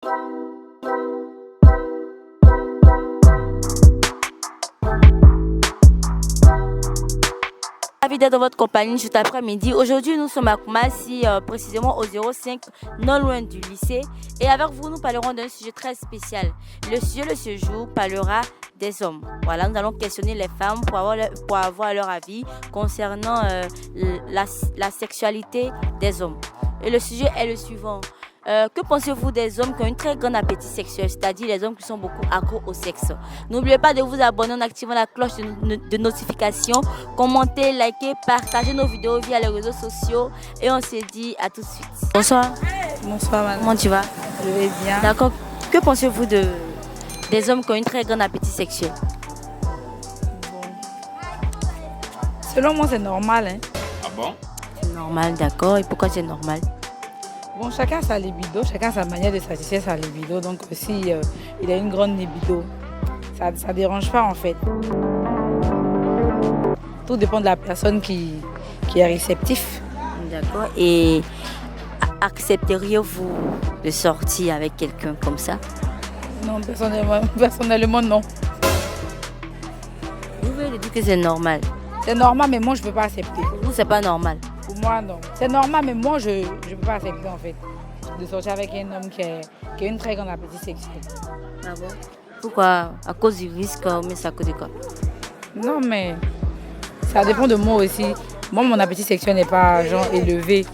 Ravi d'être dans votre compagnie cet après-midi. Aujourd'hui, nous sommes à Koumassi, précisément au 05, non loin du lycée. Et avec vous, nous parlerons d'un sujet très spécial. Le sujet de ce jour parlera des hommes. Voilà, nous allons questionner les femmes pour avoir leur avis concernant la sexualité des hommes. Et le sujet est le suivant. Que pensez-vous des hommes qui ont un très grand appétit sexuel, c'est-à-dire les hommes qui sont beaucoup accros au sexe? N'oubliez pas de vous abonner en activant la cloche de notification, commenter, liker, partager nos vidéos via les réseaux sociaux et on se dit à tout de suite. Bonsoir. Bonsoir madame. Comment tu vas? Je vais bien. D'accord. Que pensez-vous des hommes qui ont un très grand appétit sexuel? Bon. Selon moi c'est normal. Hein. Ah bon? C'est normal, d'accord. Et pourquoi c'est normal? Bon, chacun a sa libido, chacun a sa manière de satisfaire sa libido. Donc si il a une grande libido, ça ne dérange pas en fait. Tout dépend de la personne qui est réceptif. D'accord. Et accepteriez-vous de sortir avec quelqu'un comme ça? Non, personnellement non. Vous voulez dire que c'est normal? C'est normal mais moi je ne peux pas accepter. Pour vous, c'est pas normal? Pour moi non. C'est normal mais moi je ne peux pas accepter en fait. De sortir avec un homme qui a une très grande appétit sexuel. Ah bon? Pourquoi? À cause du risque, mais c'est à cause de quoi? Non mais ça dépend de moi aussi. Moi mon appétit sexuel n'est pas genre élevé.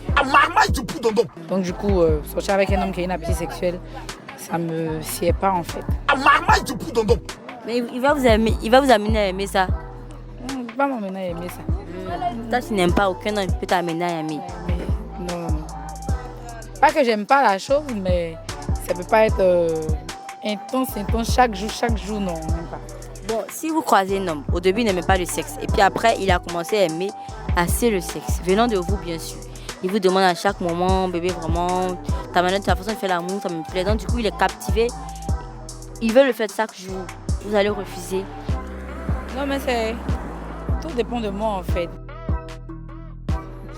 Donc du coup sortir avec un homme qui a une appétit sexuel, ça me sied pas en fait. Mais il va vous amener à aimer ça. Il ne peut pas m'amener à aimer ça. Toi tu n'aimes pas, aucun homme peut t'amener à aimer. Mais non. Pas que j'aime pas la chose, mais ça peut pas être intense chaque jour, non, même pas. Bon, si vous croisez un homme, au début il n'aimait pas le sexe, et puis après il a commencé à aimer assez le sexe, venant de vous bien sûr. Il vous demande à chaque moment, bébé vraiment, ta façon de faire l'amour, ça me plaît. Donc du coup il est captivé, il veut le faire chaque jour, vous allez refuser. Non mais tout dépend de moi en fait.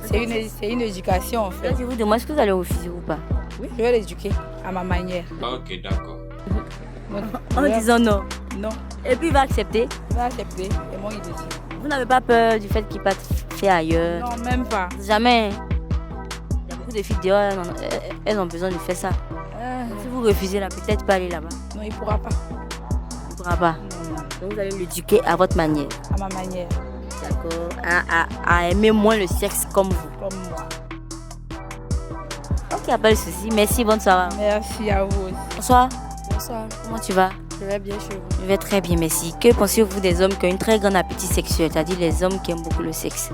C'est une éducation en fait. Donc, je vous demande, est-ce que vous allez refuser ou pas? Oui, je vais l'éduquer à ma manière. Ok, d'accord. En disant non. Non, Et puis il va accepter. je vais accepter, c'est moi qui décide. Vous n'avez pas peur du fait qu'il parte faire ailleurs? Non, même pas. Jamais. Il y a beaucoup de filles dehors, elles ont besoin de faire ça. Si vous refusez là, peut-être pas aller là-bas. Non, il ne pourra pas. Il ne pourra pas. Non, non, Donc vous allez l'éduquer à votre manière. à ma manière, D'accord. À aimer moins le sexe comme vous. comme moi. Ok, il n'y a pas de souci. Merci, bonne soirée. Merci à vous aussi. Bonsoir. Bonsoir, Comment tu vas? je vais bien chez vous. Je vais très bien, merci. Que pensez-vous des hommes qui ont une très grande appétit sexuel, c'est-à-dire les hommes qui aiment beaucoup le sexe?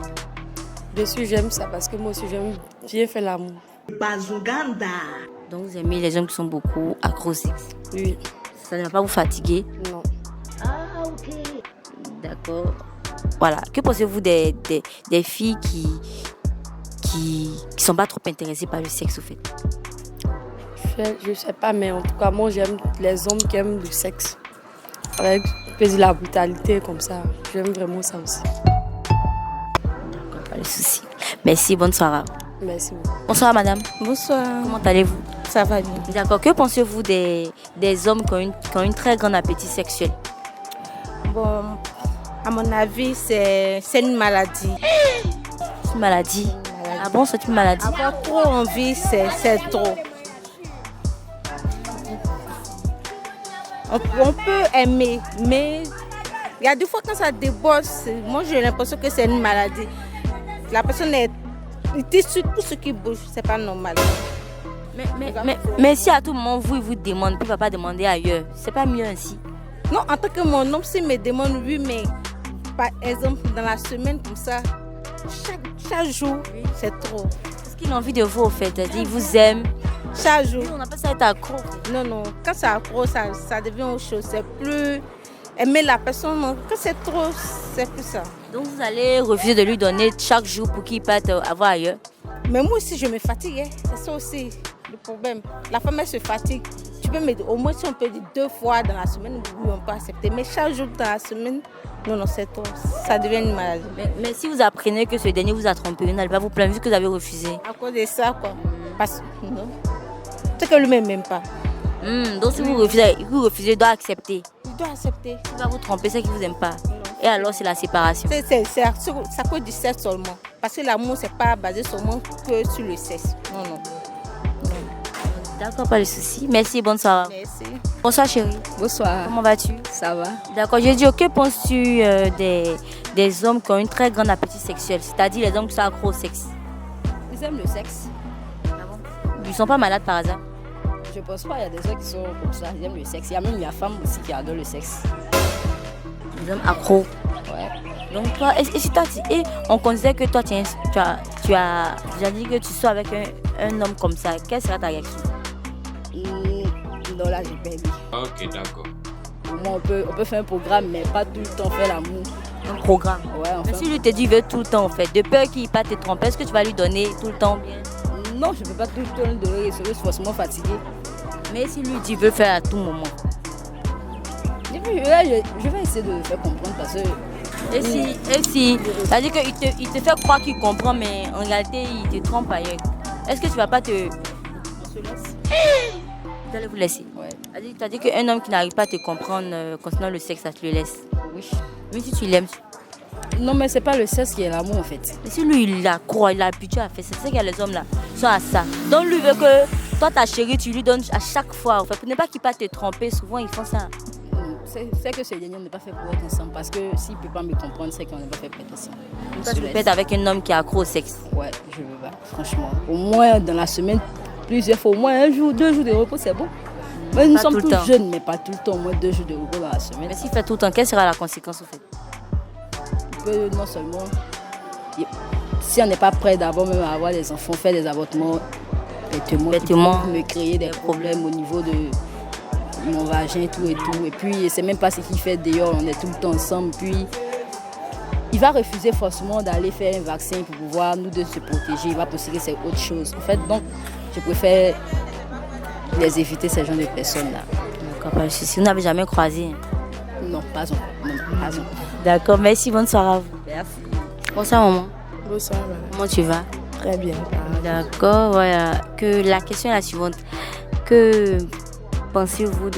Bien sûr, j'aime ça parce que moi aussi, j'aime bien faire l'amour. Donc vous aimez les hommes qui sont beaucoup accros au sexe. Oui, Ça ne va pas vous fatiguer? non. D'accord. Voilà. Que pensez-vous des filles qui sont pas trop intéressées par le sexe au fait? Je sais pas, mais en tout cas, moi, j'aime les hommes qui aiment le sexe. Avec de la brutalité comme ça. J'aime vraiment ça aussi. D'accord, pas de souci. Merci, bonne soirée. Merci beaucoup. Bonsoir madame. Bonsoir, Comment allez-vous? ça va bien. D'accord. Que pensez-vous des hommes qui ont une très grande appétit sexuel? Bon, à mon avis, c'est une maladie. C'est une maladie. Ah bon, c'est une maladie? Avoir trop envie, c'est trop. On peut aimer, mais il y a des fois quand ça déborde, moi j'ai l'impression que c'est une maladie. La personne est sur tout ce qui bouge, c'est pas normal. Mais si à tout moment il vous demande, puis il ne va pas demander ailleurs, c'est pas mieux ainsi? Non, en tant que mon homme, s'il me demande, oui, mais par exemple, dans la semaine comme ça, chaque jour, c'est trop. Parce qu'il a envie de vous au fait, il vous aime. Chaque jour. On appelle ça être accro. Non, non, quand c'est accro, ça devient autre chose. C'est plus aimer la personne. Non. Quand c'est trop, c'est plus ça. Donc vous allez refuser de lui donner chaque jour pour qu'il parte avoir ailleurs? Mais moi aussi, je me fatigue. Hein. C'est ça aussi le problème. La femme, elle se fatigue. Tu peux me dire, au moins si on peut dire 2 fois dans la semaine, oui, on peut accepter. Mais chaque jour dans la semaine, non, non, c'est trop. Ça devient une maladie. Mais si vous apprenez que ce dernier vous a trompé, vous n'allez pas vous plaindre vu que vous avez refusé? À cause de ça, quoi. Parce que non. C'est que lui-même n'aime pas. Donc si vous refusez, il doit accepter. Il doit accepter. Il va vous tromper, c'est qu'il ne vous aime pas. Et alors, c'est la séparation. C'est à cause du sexe seulement. Parce que l'amour, c'est pas basé seulement que sur le sexe. Non. D'accord, pas de souci. Merci, bonne soirée. Merci. Bonsoir chérie. Bonsoir. Comment vas-tu? Ça va? D'accord, j'ai dit, que penses-tu des hommes qui ont une très grande appétit sexuel, c'est-à-dire les hommes qui sont accros au sexe? Ils aiment le sexe. Ils ne sont pas malades par hasard? Je pense pas, il y a des hommes qui sont comme ça, ils aiment le sexe. Il y a même la femme aussi qui adore le sexe. Les hommes accros. Ouais. Donc toi, et on considère que toi, tu as déjà dit que tu sois avec un homme comme ça, quelle sera ta réaction? Non, là, j'ai pas aimé. Ok, d'accord. Moi, on peut faire un programme, mais pas tout le temps faire l'amour. Un programme? Ouais, Mais si lui te dit qu'il veut tout le temps, en fait, de peur qu'il ne pas te tromper, est-ce que tu vas lui donner tout le temps bien? Non, je ne peux pas tout le temps lui donner, il serait forcément fatigué. Mais si lui dit qu'il veut faire à tout moment? Et puis, je vais essayer de le faire comprendre parce que... Et si, c'est-à-dire qu'il te fait croire qu'il comprend, mais en réalité, il te trompe ailleurs. Est-ce que tu vas pas te... On se laisse. Vous allez vous laisser? Ouais. C'est-à-dire qu'un homme qui n'arrive pas à te comprendre concernant le sexe, ça te le laisse? Oui. Même si tu l'aimes. Non, mais c'est pas le sexe qui est l'amour en fait. Mais si lui, il a croit, il a habitué à faire ça, c'est qu'il y a les hommes là, sont à ça. Donc lui veut que toi, ta chérie, tu lui donnes à chaque fois. En fait, pour ne pas qu'il pas te tromper, souvent ils font ça. C'est que ce dernier n'est pas fait pour être ensemble parce que s'il ne peut pas me comprendre, c'est qu'on n'est pas fait pour être ensemble. Toi, tu peux être avec un homme qui est accro au sexe? Ouais, je veux pas, franchement. Au moins dans la semaine, plusieurs fois, au moins un jour, 2 jours de repos, c'est bon. Mais nous sommes tous jeunes, mais pas tout le temps, au moins 2 jours de repos dans la semaine. Mais s'il fait tout le temps, quelle sera la conséquence au fait? Il peut non seulement, si on n'est pas prêt d'abord même à avoir des enfants, faire des avortements, bêtement, me créer des problèmes au niveau de mon vagin, tout et tout. Et puis, c'est même pas ce qu'il fait dehors, on est tout le temps ensemble. Puis, il va refuser forcément d'aller faire un vaccin pour pouvoir nous deux se protéger. Il va penser que c'est autre chose. En fait, donc, je préfère les éviter, ces genres de personnes-là. D'accord, pas de souci. Vous n'avez jamais croisé? Non, pas encore. Non, pas encore. D'accord, merci, bonne soirée à vous. Merci. Bonsoir maman. Bonsoir, madame. Comment tu vas? Très bien. D'accord, voilà. Que la question est la suivante. Que pensez-vous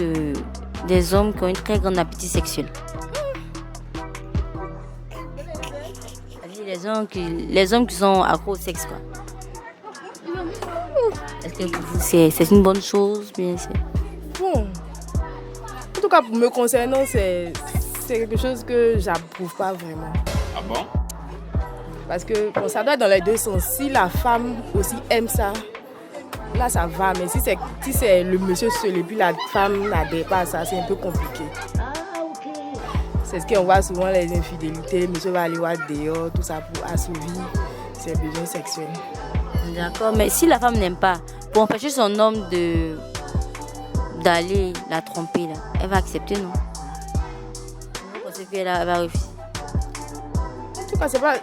des hommes qui ont une très grande appétit sexuel? Les hommes qui sont accros au sexe, quoi. Est-ce que pour vous, c'est une bonne chose, bien sûr? Bon, en tout cas, pour me concernant, c'est quelque chose que j'approuve pas vraiment. Ah bon? Parce que bon, ça doit être dans les deux sens. Si la femme aussi aime ça, là ça va. Mais si c'est le monsieur seul et puis la femme n'adhère pas à ça, c'est un peu compliqué. C'est ce qu'on voit souvent, les infidélités. Monsieur va aller voir dehors, tout ça pour assouvir ses besoins sexuels. D'accord, mais si la femme n'aime pas, pour empêcher son homme d'aller la tromper, là, elle va accepter, non? Vous pensez qu'elle va refuser? En tout cas, c'est pas...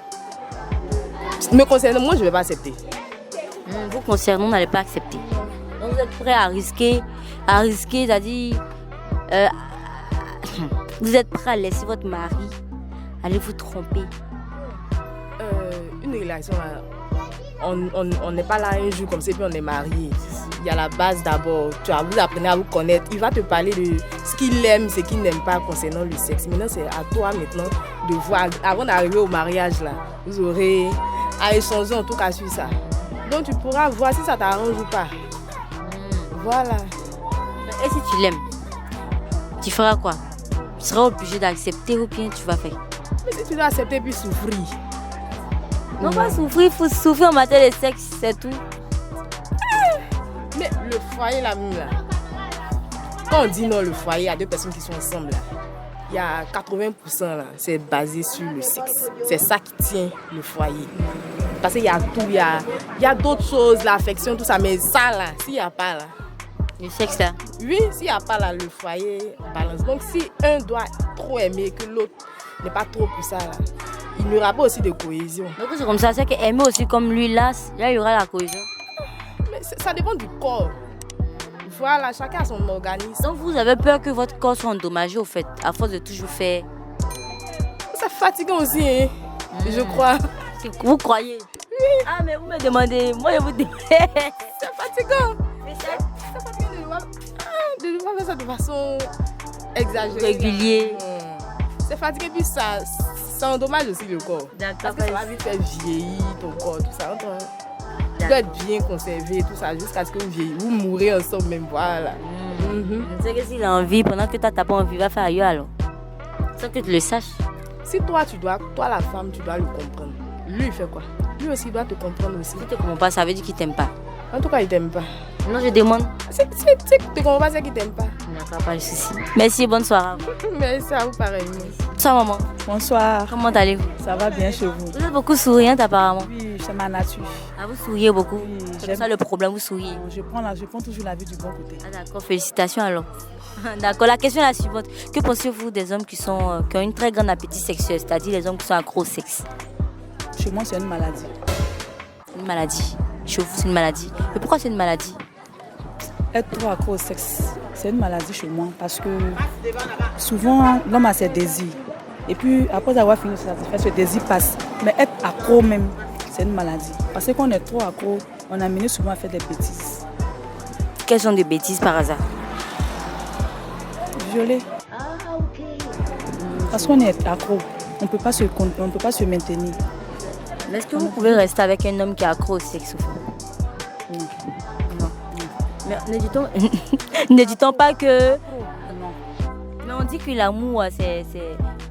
Me concernant, moi je ne vais pas accepter. Vous concernant, vous n'allez pas accepter. Donc vous êtes prêt à risquer, c'est-à-dire... vous êtes prêt à laisser votre mari aller vous tromper? Une relation, là, on n'est pas là un jour comme ça, puis on est mariés. Il y a la base d'abord. Vous apprenez à vous connaître. Il va te parler de ce qu'il aime, ce qu'il n'aime pas concernant le sexe. Maintenant, c'est à toi maintenant de voir. Avant d'arriver au mariage, là, vous aurez à échanger en tout cas sur ça. Donc tu pourras voir si ça t'arrange ou pas. Voilà. Et si tu l'aimes, tu feras quoi? Tu seras obligé d'accepter ou bien tu vas faire? Mais si tu dois accepter puis souffrir. Non, pas souffrir, il faut souffrir en matière de sexe, c'est tout. Mais le foyer là même là. Quand on dit non, le foyer, il y a deux personnes qui sont ensemble là. Il y a 80% là, c'est basé sur le sexe. C'est ça qui tient le foyer. Parce qu'il y a tout, il y a d'autres choses, l'affection, tout ça, mais ça là, s'il n'y a pas là. Le sexe là? Oui, s'il n'y a pas là, le foyer balance. Donc si un doit trop aimer que l'autre n'est pas trop pour ça là, il n'y aura pas aussi de cohésion. Donc c'est comme ça, c'est qu'aimer aussi comme lui là, il y aura la cohésion. Mais ça dépend du corps. Voilà, chacun a son organisme. Donc vous avez peur que votre corps soit endommagé au fait, à force de toujours faire? C'est fatigant aussi, hein, je crois. Vous croyez? Oui. Ah mais vous me demandez, moi je vous dis. C'est fatigant. Mais c'est fatigant de voir fait ça de façon exagérée. Régulier. C'est fatigué, puis ça endommage aussi le corps. Parce que ça va vite faire vieillir ton corps, tout ça. Tu dois être bien conservé, tout ça, jusqu'à ce que vous vieillissez. Vous mourrez ensemble même, voilà. Tu sais que s'il a envie, pendant que toi, t'as pas envie, va faire ailleurs alors. Sans que tu le saches. Si toi, la femme, tu dois le comprendre. Lui, il fait quoi? Lui aussi, il doit te comprendre aussi. Si tu ne comprends pas, ça veut dire qu'il t'aime pas. En tout cas, il t'aime pas. Non, je demande. C'est que tu ne comprends pas, c'est qu'il t'aime pas. D'accord, pas de souci. Merci, bonne soirée à vous. Merci à vous, pareil. Bonsoir, maman. Bonsoir. Comment allez-vous? Ça va bien chez vous? Vous êtes beaucoup souriante apparemment. Oui, c'est ma nature. Ah, vous souriez beaucoup. Oui, C'est ça le problème, vous souriez. Je prends toujours la vie du bon côté. Ah, d'accord, félicitations alors. D'accord, la question est la suivante. Que pensez-vous des hommes qui ont une très grande appétit sexuel, c'est-à-dire les hommes qui sont accros au sexe? Chez moi, c'est une maladie. Une maladie. Chez vous, c'est une maladie. Mais pourquoi c'est une maladie? Être trop accro au sexe, c'est une maladie chez moi parce que souvent, l'homme a ses désirs. Et puis, après avoir fini de se satisfaire, ce désir passe. Mais être accro même, c'est une maladie. Parce qu'on est trop accro, on a mené souvent à faire des bêtises. Quelles sont des bêtises par hasard? Violer. Parce qu'on est accro, on ne peut pas se maintenir. Mais est-ce que vous pouvez rester avec un homme qui est accro au sexe? Non. Non. Mais ne dit-on pas que... Non. Mais on dit que l'amour, c'est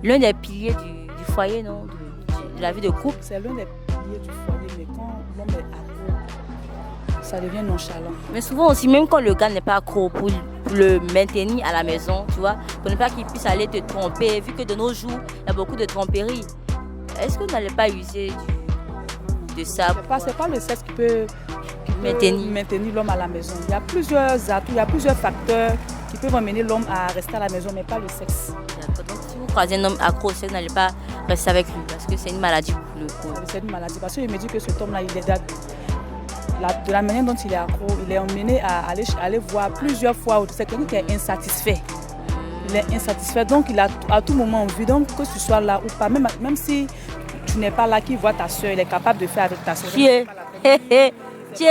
l'un des piliers du foyer, non? De la vie de couple. C'est l'un des piliers du foyer, mais quand l'homme est accro, ça devient nonchalant. Mais souvent aussi, même quand le gars n'est pas accro, pour le maintenir à la maison, tu vois, pour ne pas qu'il puisse aller te tromper, vu que de nos jours, il y a beaucoup de tromperies. Est-ce que vous n'allez pas user de ça? C'est pas le sexe qui peut maintenir l'homme à la maison. Il y a plusieurs atouts, il y a plusieurs facteurs qui peuvent amener l'homme à rester à la maison, mais pas le sexe. D'accord. Donc si vous croisez un homme accro au sexe, vous n'allez pas rester avec lui parce que c'est une maladie pour le coup. C'est une maladie parce qu'il me dit que cet homme-là, il est de la manière dont il est accro, il est emmené à aller voir plusieurs fois. C'est quelqu'un qui est insatisfait. Il est insatisfait, donc il a à tout moment envie. Donc que tu sois là ou pas, même si tu n'es pas là, qu'il voit ta soeur, il est capable de faire avec ta soeur. Ça,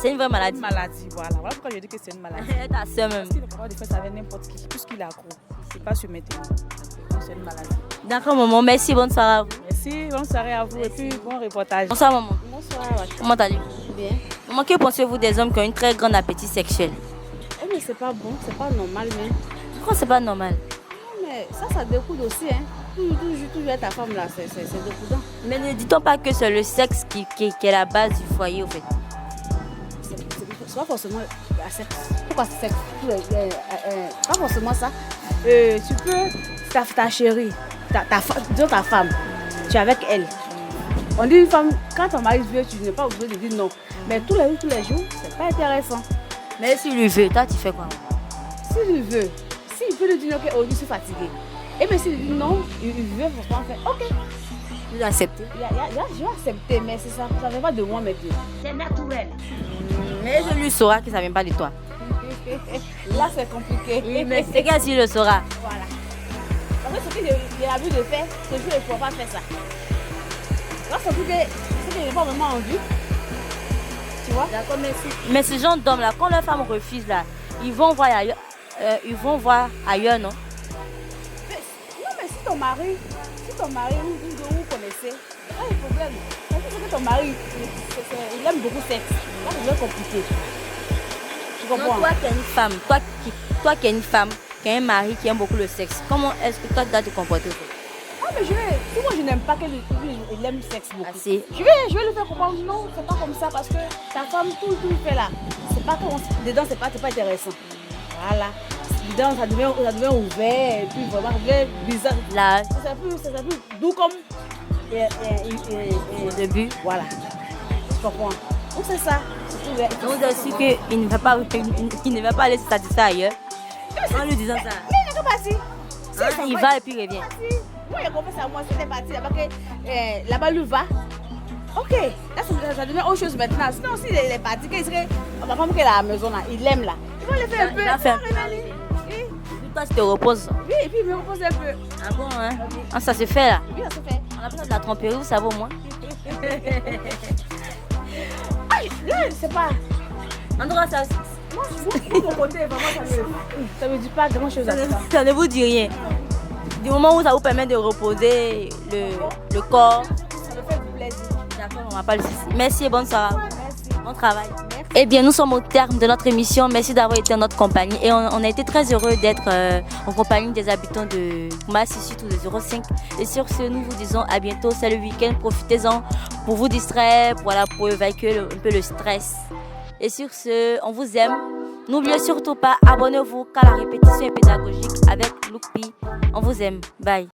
c'est une vraie maladie. Une maladie, voilà. Voilà pourquoi je dis que c'est une maladie. Ta soeur même. Il est capable de faire ça avec n'importe qui, puisqu'il est accro. Il ne peut pas se maintenir. C'est une maladie. D'accord, maman. Merci, bonne soirée à vous. Merci, bonne soirée à vous et puis bon reportage. Bonsoir, maman. Bonsoir. Comment allez-vous? Bien. Maman, que pensez-vous des hommes qui ont une très grande appétit sexuel? Oh, mais c'est pas bon, c'est pas normal même. Pourquoi c'est pas normal? Non, mais ça découle aussi, hein. Toujours être ta femme là, c'est découdant. Mais ne dit-on pas que c'est le sexe qui est la base du foyer, au fait? C'est pas forcément la sexe. Pourquoi c'est sexe? Pas forcément ça. Tu peux, ta chérie, disons ta femme, tu es avec elle. On dit une femme, quand ton mari veut, tu n'es pas obligé de dire non. Mais tous les jours, c'est pas intéressant. Mais s'il lui veut, toi tu fais quoi? S'il veut, s'il peut lui dire ok, aujourd'hui je suis fatiguée. Et bien s'il dit non, il veut forcément faire ok. Vous acceptez? Je vais accepter, mais ça ne vient pas de moi maintenant. C'est naturel. Mais je lui saura que ça ne vient pas de toi. Là c'est compliqué. Oui, mais c'est qu'elle s'il le saura. Voilà. Parce que ce que j'ai l'habitude de faire, c'est que je ne pourrais pas faire ça. Là c'est que je n'ai pas vraiment envie. Tu vois? D'accord, mais ce genre d'hommes là, quand leur femme refuse là, ils vont voir ailleurs, non? Mais si ton mari, vous connaissez, il n'y a pas de problème. Parce que ton mari, il aime beaucoup sexe. Là, c'est bien compliqué. Tu comprends? Donc, toi qui es une femme, toi qui es une femme, qui a un mari qui aime beaucoup le sexe, comment est-ce que toi tu dois te comporter? Ah, mais si moi je n'aime pas qu'il aime le sexe beaucoup, Ah, si. je vais lui faire comprendre, non, c'est pas comme ça, parce que ta femme, tout fait là, c'est pas comme dedans, c'est pas intéressant. Voilà. Dedans, ça devient ouvert, et puis vraiment, ça devient bizarre. Là, C'est plus doux comme au début. Voilà. Tu comprends? Donc c'est ça. Donc, je suis qu'il ne va pas aller se satisfaire ailleurs. En lui disant ça. Il n'est pas parti. Il va et puis il revient. Moi, il a confiance à moi, c'était parti là-bas, que là-bas, lui va. Ok, là, ça devient autre chose maintenant. Sinon, s'il est parti, qu'il serait. Ma femme qui est à la maison, là, il l'aime là. Il va le faire un peu. Il va faire. Oui. Toi, tu te reposes. Oui, et puis il me repose un peu. Ah bon, hein? Ah, ça se fait là. Oui, ça se fait. On a besoin de la tromperie, vous savez au moins. Là, je sais pas. En tout cas, Ça me dit pas grand chose à ça. Ça ne vous dit rien. Du moment où ça vous permet de reposer le corps. Ça me fait du plaisir. D'accord, on va pas le souci. Merci et bonne soirée. Bon travail. Eh bien, nous sommes au terme de notre émission. Merci d'avoir été en notre compagnie. Et on a été très heureux d'être en compagnie des habitants de Koumassi, surtout de 05. Et sur ce, nous vous disons à bientôt. C'est le week-end. Profitez-en pour vous distraire, voilà, pour évacuer un peu le stress. Et sur ce, on vous aime. N'oubliez surtout pas, abonnez-vous car la répétition est pédagogique avec Lookpi. On vous aime. Bye.